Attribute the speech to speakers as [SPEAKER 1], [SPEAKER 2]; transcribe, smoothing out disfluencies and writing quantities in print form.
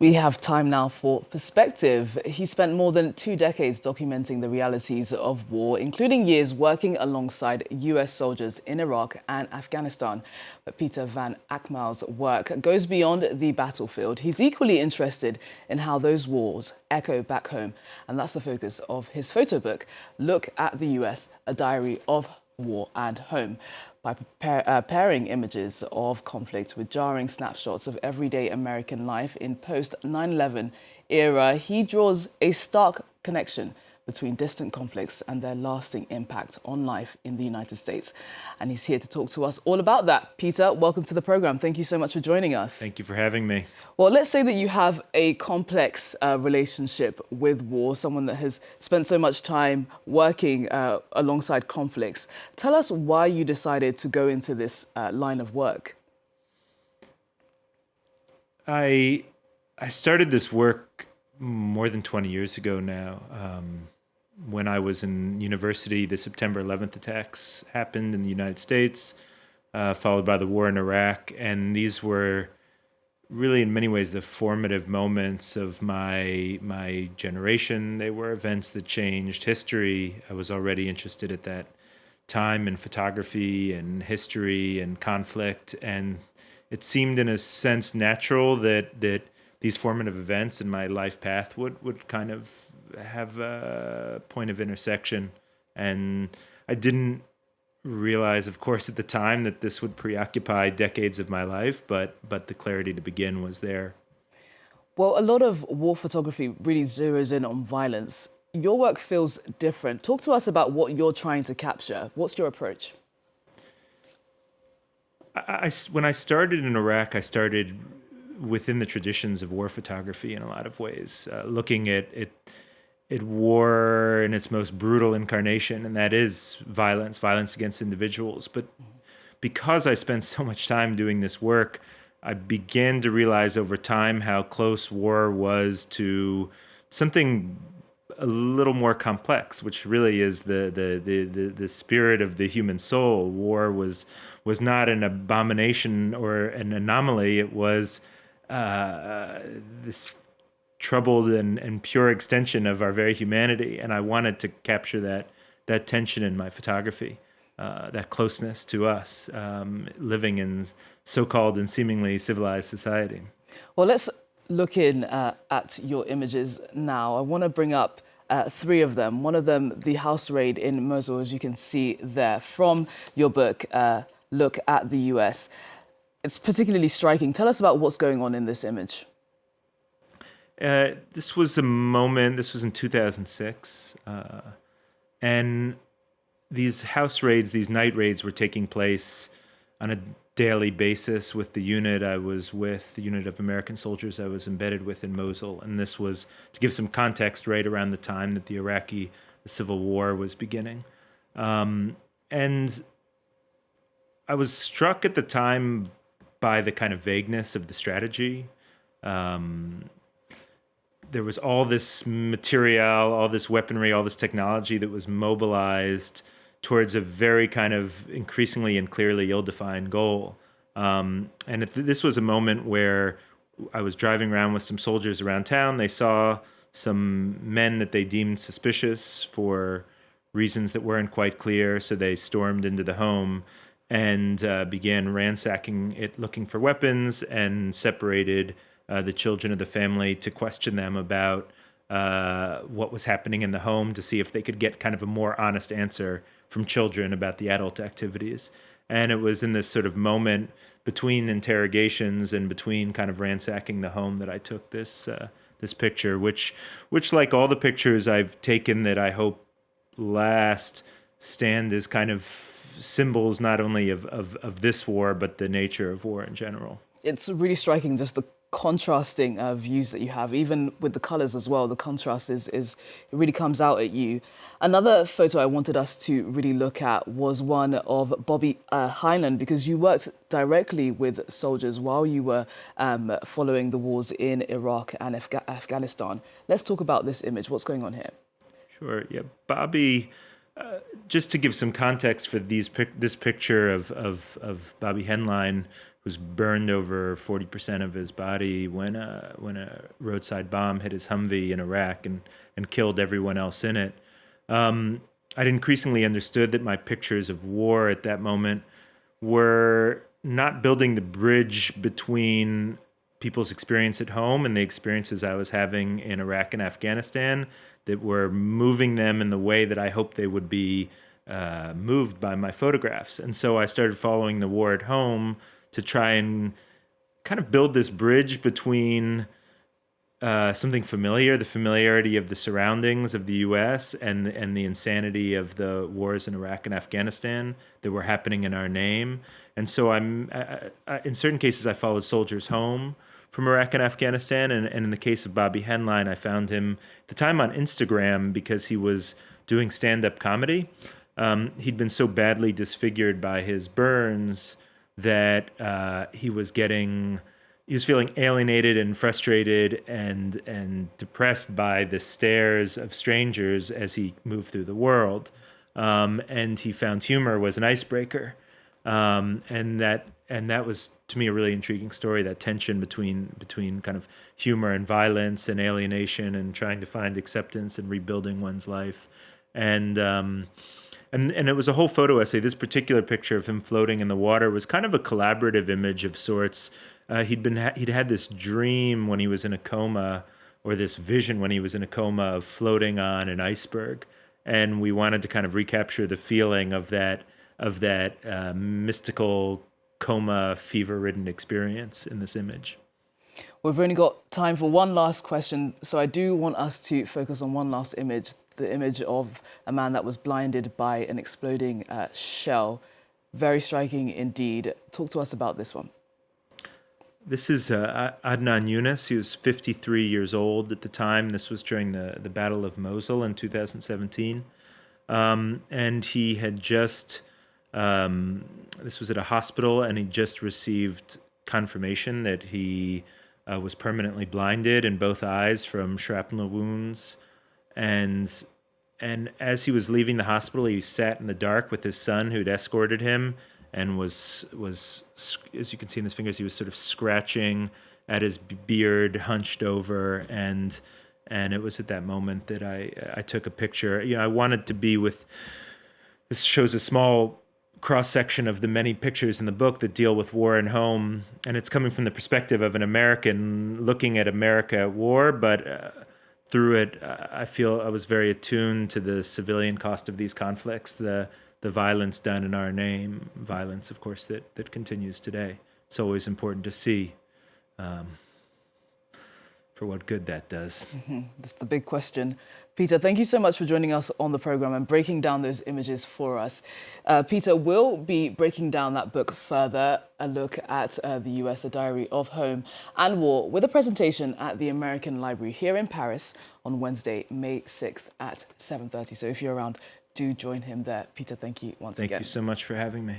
[SPEAKER 1] We have time now for perspective. He spent more than 2 decades documenting the realities of war, including years working alongside U.S. soldiers in Iraq and Afghanistan. But Peter van Agtmael's work goes beyond the battlefield. He's equally interested in how those wars echo back home. And that's the focus of his photo book, Look at the U.S., A Diary of War and Home. By pairing images of conflict with jarring snapshots of everyday American life in post-9/11 era, he draws a stark connection between distant conflicts and their lasting impact on life in the United States. And he's here to talk to us all about that. Peter, welcome to the program. Thank you so much for joining us.
[SPEAKER 2] Thank you for having me.
[SPEAKER 1] Well, let's say that you have a complex relationship with war, someone that has spent so much time working alongside conflicts. Tell us why you decided to go into this line of work.
[SPEAKER 2] I started this work more than 20 years ago now. When I was in university, the September 11th attacks happened in the United States, followed by the war in Iraq. And these were really, in many ways, the formative moments of my generation. They were events that changed history. I was already interested at that time in photography and history and conflict. And it seemed, in a sense, natural that these formative events in my life path would kind of have a point of intersection. And I didn't realize, of course, at the time that this would preoccupy decades of my life, but the clarity to begin was there.
[SPEAKER 1] Well, a lot of war photography really zeroes in on violence. Your work feels different. Talk to us about what you're trying to capture. What's your approach?
[SPEAKER 2] When I started in Iraq, I started within the traditions of war photography in a lot of ways, looking at war in its most brutal incarnation, and that is violence against individuals. But because I spent so much time doing this work, I began to realize over time how close war was to something a little more complex, which really is the spirit of the human soul. War was not an abomination or an anomaly. It was this troubled and pure extension of our very humanity. And I wanted to capture that tension in my photography, that closeness to us, living in so-called and seemingly civilized society.
[SPEAKER 1] Well, let's look in at your images now. I want to bring up 3 of them. One of them, the house raid in Mosul, as you can see there, from your book, Look at the U.S. It's particularly striking. Tell us about what's going on in this image.
[SPEAKER 2] This was a moment, this was in 2006, and these house raids, these night raids were taking place on a daily basis with the unit I was with, the unit of American soldiers I was embedded with in Mosul. And this was, to give some context, right around the time that the Iraqi civil war was beginning. And I was struck at the time by the kind of vagueness of the strategy. There was all this material, all this weaponry, all this technology that was mobilized towards a very kind of increasingly and clearly ill-defined goal. This was a moment where I was driving around with some soldiers around town. They saw some men that they deemed suspicious for reasons that weren't quite clear, so they stormed into the home and began ransacking it, looking for weapons, and separated the children of the family to question them about what was happening in the home, to see if they could get kind of a more honest answer from children about the adult activities. And it was in this sort of moment between interrogations and between kind of ransacking the home that I took this picture, which like all the pictures I've taken that I hope last, stand as kind of symbols not only of this war, but the nature of war in general.
[SPEAKER 1] It's really striking, just the contrasting views that you have, even with the colors as well. The contrast is it really comes out at you. Another photo I wanted us to really look at was one of Bobby Heinlein, because you worked directly with soldiers while you were following the wars in Iraq and Afghanistan. Let's talk about this image. What's going on here?
[SPEAKER 2] Sure. Yeah, Bobby. Just to give some context for this picture of Bobby Heinlein, who's burned over 40% of his body when a roadside bomb hit his Humvee in Iraq and killed everyone else in it. I'd increasingly understood that my pictures of war at that moment were not building the bridge between people's experience at home and the experiences I was having in Iraq and Afghanistan, that were moving them in the way that I hoped they would be moved by my photographs. And so I started following the war at home to try and kind of build this bridge between something familiar, the familiarity of the surroundings of the U.S. and the insanity of the wars in Iraq and Afghanistan that were happening in our name. And so in certain cases, I followed soldiers home from Iraq and Afghanistan. And in the case of Bobby Henline, I found him at the time on Instagram because he was doing stand-up comedy. He'd been so badly disfigured by his burns that he was feeling alienated and frustrated and depressed by the stares of strangers as he moved through the world. And he found humor was an icebreaker. And that was, to me, a really intriguing story, that tension between kind of humor and violence and alienation and trying to find acceptance and rebuilding one's life. And it was a whole photo essay. This particular picture of him floating in the water was kind of a collaborative image of sorts. He'd had this dream when he was in a coma, or this vision when he was in a coma, of floating on an iceberg, and we wanted to kind of recapture the feeling of that mystical coma, fever-ridden experience in this image.
[SPEAKER 1] We've only got time for one last question, so I do want us to focus on one last image, the image of a man that was blinded by an exploding shell. Very striking indeed. Talk to us about this one.
[SPEAKER 2] This is Adnan Yunus. He was 53 years old at the time. This was during the Battle of Mosul in 2017. And he had just, this was at a hospital, and he just received confirmation that he was permanently blinded in both eyes from shrapnel wounds. And as he was leaving the hospital, he sat in the dark with his son, who'd escorted him, and was, as you can see in his fingers, he was sort of scratching at his beard, hunched over, and it was at that moment that I took a picture. I wanted to be with. This shows a small cross-section of the many pictures in the book that deal with war and home, and it's coming from the perspective of an American looking at America at war, but through it, I feel I was very attuned to the civilian cost of these conflicts, the violence done in our name, violence, of course, that continues today. It's always important to see for what good that does.
[SPEAKER 1] That's the big question. Peter, thank you so much for joining us on the program and breaking down those images for us. Peter will be breaking down that book further, a look at the U.S., A Diary of Home and War, with a presentation at the American Library here in Paris on Wednesday, May 6th at 7:30. So if you're around, do join him there. Peter, thank you once again.
[SPEAKER 2] Thank you so much for having me.